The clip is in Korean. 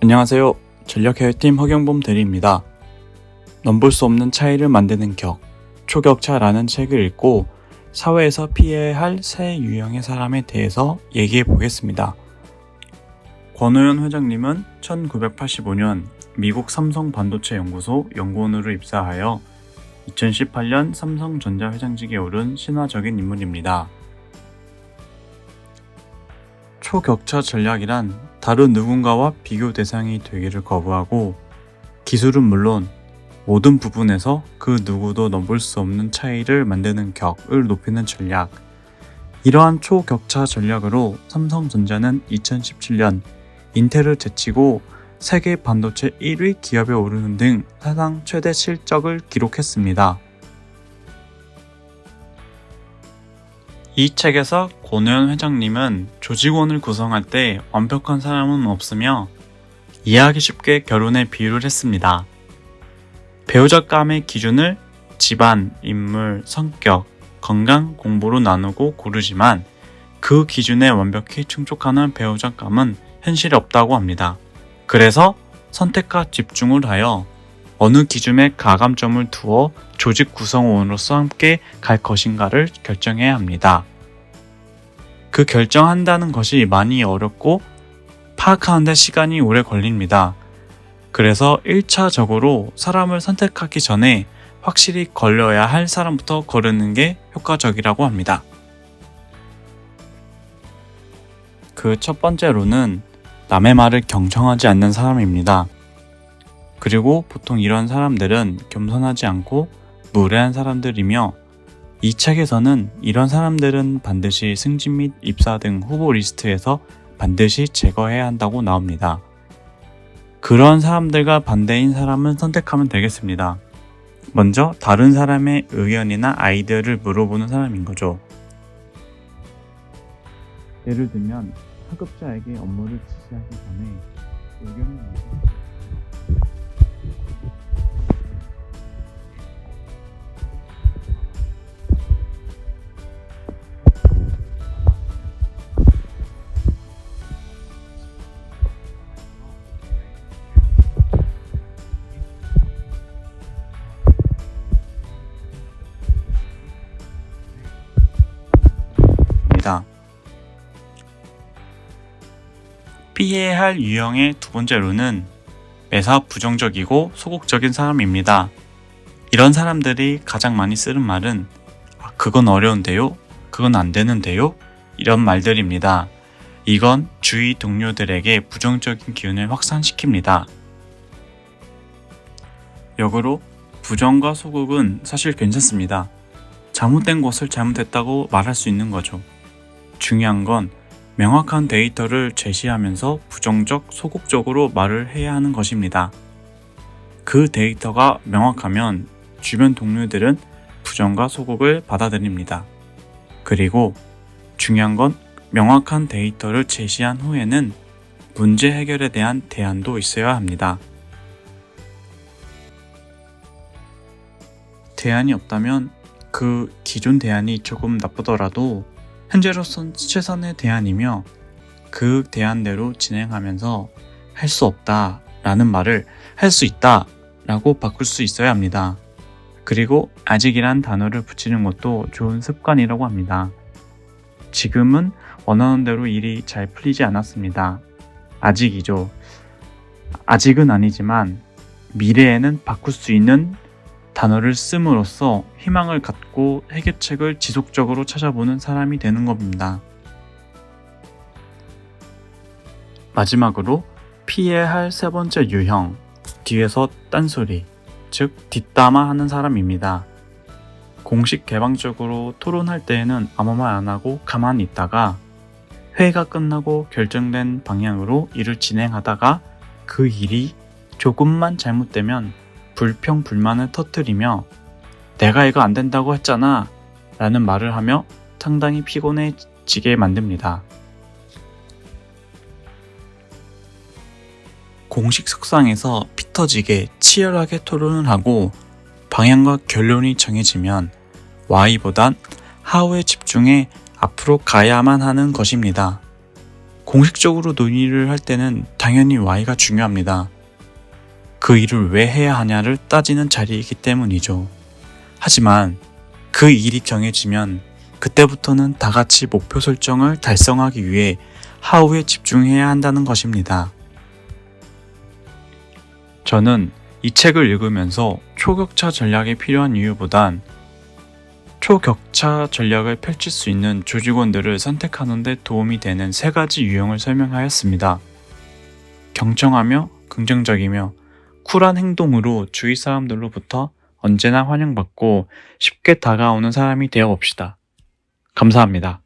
안녕하세요. 전략해외팀 허경범 대리입니다. 넘볼 수 없는 차이를 만드는 격, 초격차라는 책을 읽고 사회에서 피해야 할 새 유형의 사람에 대해서 얘기해 보겠습니다. 권오현 회장님은 1985년 미국 삼성 반도체 연구소 연구원으로 입사하여 2018년 삼성전자 회장직에 오른 신화적인 인물입니다. 초격차 전략이란 다른 누군가와 비교 대상이 되기를 거부하고 기술은 물론 모든 부분에서 그 누구도 넘볼 수 없는 차이를 만드는 격을 높이는 전략. 이러한 초격차 전략으로 삼성전자는 2017년 인텔을 제치고 세계 반도체 1위 기업에 오르는 등 사상 최대 실적을 기록했습니다. 이 책에서 권오현 회장님은 조직원을 구성할 때 완벽한 사람은 없으며 이해하기 쉽게 결혼에 비유를 했습니다. 배우자감의 기준을 집안, 인물, 성격, 건강, 공부로 나누고 고르지만 그 기준에 완벽히 충족하는 배우자감은 현실에 없다고 합니다. 그래서 선택과 집중을 하여 어느 기준에 가감점을 두어 조직 구성원으로서 함께 갈 것인가를 결정해야 합니다. 그 결정한다는 것이 많이 어렵고 파악하는 데 시간이 오래 걸립니다. 그래서 1차적으로 사람을 선택하기 전에 확실히 걸려야 할 사람부터 거르는 게 효과적이라고 합니다. 그 첫 번째로는 남의 말을 경청하지 않는 사람입니다. 그리고 보통 이런 사람들은 겸손하지 않고 무례한 사람들이며 이 책에서는 이런 사람들은 반드시 승진 및 입사 등 후보 리스트에서 반드시 제거해야 한다고 나옵니다. 그런 사람들과 반대인 사람은 선택하면 되겠습니다. 먼저 다른 사람의 의견이나 아이디어를 물어보는 사람인 거죠. 예를 들면 하급자에게 업무를 지시하기 전에 의견을 말해주세요. 피해야 할 유형의 두 번째로는 매사 부정적이고 소극적인 사람입니다. 이런 사람들이 가장 많이 쓰는 말은 그건 어려운데요? 그건 안 되는데요? 이런 말들입니다. 이건 주위 동료들에게 부정적인 기운을 확산시킵니다. 역으로 부정과 소극은 사실 괜찮습니다. 잘못된 것을 잘못했다고 말할 수 있는 거죠. 중요한 건 명확한 데이터를 제시하면서 부정적, 소극적으로 말을 해야 하는 것입니다. 그 데이터가 명확하면 주변 동료들은 부정과 소극을 받아들입니다. 그리고 중요한 건 명확한 데이터를 제시한 후에는 문제 해결에 대한 대안도 있어야 합니다. 대안이 없다면 그 기존 대안이 조금 나쁘더라도 현재로선 최선의 대안이며 그 대안대로 진행하면서 할 수 없다 라는 말을 할 수 있다 라고 바꿀 수 있어야 합니다. 그리고 아직이란 단어를 붙이는 것도 좋은 습관이라고 합니다. 지금은 원하는 대로 일이 잘 풀리지 않았습니다. 아직이죠. 아직은 아니지만 미래에는 바꿀 수 있는 단어를 씀으로써 희망을 갖고 해결책을 지속적으로 찾아보는 사람이 되는 겁니다. 마지막으로 피해야 할 세 번째 유형, 뒤에서 딴소리, 즉 뒷담화하는 사람입니다. 공식 개방적으로 토론할 때에는 아무 말 안 하고 가만히 있다가 회의가 끝나고 결정된 방향으로 일을 진행하다가 그 일이 조금만 잘못되면 불평, 불만을 터뜨리며 내가 이거 안 된다고 했잖아 라는 말을 하며 상당히 피곤해지게 만듭니다. 공식 석상에서 피 터지게 치열하게 토론을 하고 방향과 결론이 정해지면 Y보단 How에 집중해 앞으로 가야만 하는 것입니다. 공식적으로 논의를 할 때는 당연히 Y가 중요합니다. 그 일을 왜 해야 하냐를 따지는 자리이기 때문이죠. 하지만 그 일이 정해지면 그때부터는 다 같이 목표 설정을 달성하기 위해 하우에 집중해야 한다는 것입니다. 저는 이 책을 읽으면서 초격차 전략이 필요한 이유보단 초격차 전략을 펼칠 수 있는 조직원들을 선택하는 데 도움이 되는 3가지 유형을 설명하였습니다. 경청하며 긍정적이며 쿨한 행동으로 주위 사람들로부터 언제나 환영받고 쉽게 다가오는 사람이 되어 봅시다. 감사합니다.